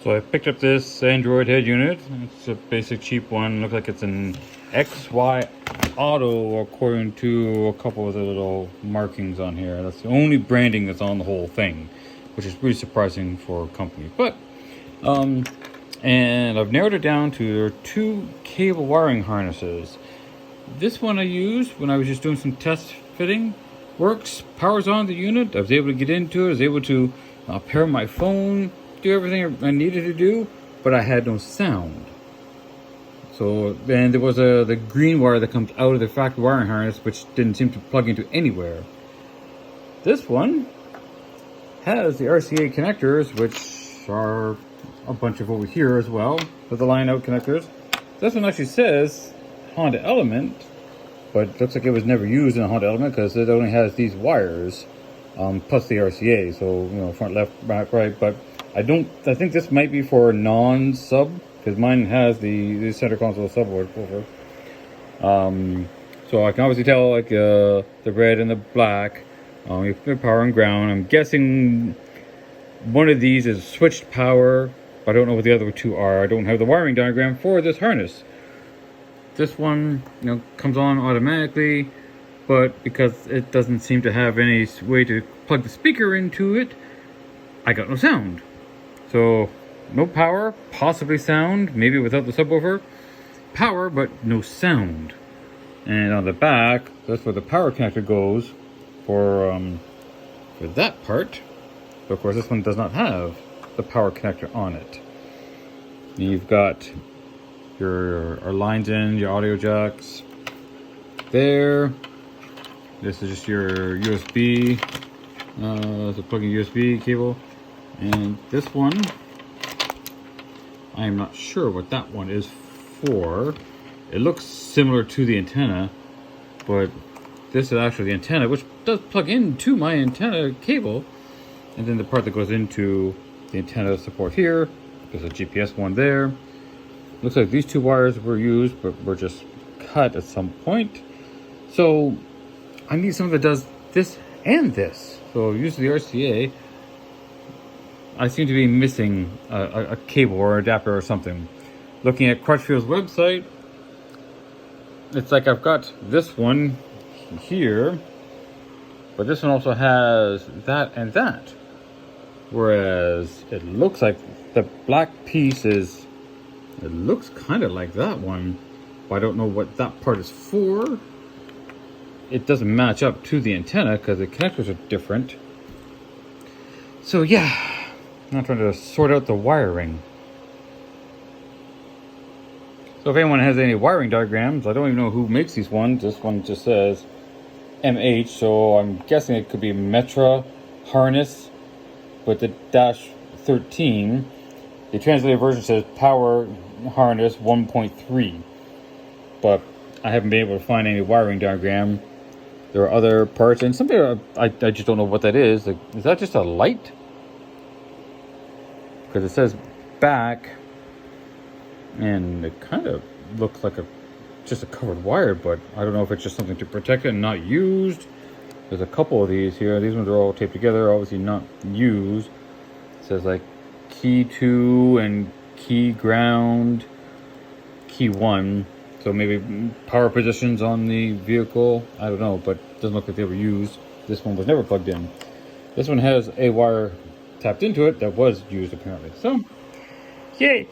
So I picked up this Android head unit. It's a basic cheap one. Looks like it's an XY Auto according to a couple of the little markings on here. That's the only branding that's on the whole thing, which is really surprising for a company. But and I've narrowed it down to there are two cable wiring harnesses. This one I used when I was just doing some test fitting. Works, powers on the unit. I was able to get into it. I was able to pair my phone, do everything I needed to do, but I had no sound. So then there was the green wire that comes out of the factory wiring harness, which didn't seem to plug into anywhere. This one has the RCA connectors, which are a bunch of over here as well, with the line out connectors. This one actually says Honda Element, but it looks like it was never used in a Honda Element because it only has these wires, plus the RCA. So front, left, back, right. But I think this might be for non-sub because mine has the center console subwoofer. So I can obviously tell like the red and the black. You have power and ground. I'm guessing one of these is switched power. I don't know what the other two are. I don't have the wiring diagram for this harness. This one, comes on automatically, but because it doesn't seem to have any way to plug the speaker into it, I got no sound. So, no power, possibly sound, maybe without the subwoofer. Power, but no sound. And on the back, that's where the power connector goes for that part. But of course, this one does not have the power connector on it. You've got your lines in, your audio jacks there. This is just your USB, so plugging USB cable. And this one, I am not sure what that one is for. It looks similar to the antenna, but this is actually the antenna, which does plug into my antenna cable. And then the part that goes into the antenna support here, there's a GPS one there. Looks like these two wires were used, but were just cut at some point. So I need something that does this and this. So using the RCA, I seem to be missing a cable or adapter or something. Looking at Crutchfield's website, it's like I've got this one here, but this one also has that and that. Whereas it looks like the black piece it looks kind of like that one, but I don't know what that part is for. It doesn't match up to the antenna because the connectors are different. So yeah, I'm trying to sort out the wiring. So if anyone has any wiring diagrams, I don't even know who makes these ones. This one just says MH, so I'm guessing it could be Metra harness with the dash 13. The translated version says power harness 1.3, but I haven't been able to find any wiring diagram. There are other parts, and something I just don't know what that is. Like, is that just a light? Because it says back, and it kind of looks like just a covered wire, but I don't know if it's just something to protect it and not used. There's a couple of these here. These ones are all taped together, obviously not used. It says like key 2 and key ground, key 1. So maybe power positions on the vehicle. I don't know, but it doesn't look like they were used. This one was never plugged in. This one has a wire tapped into it that was used apparently. So, yay!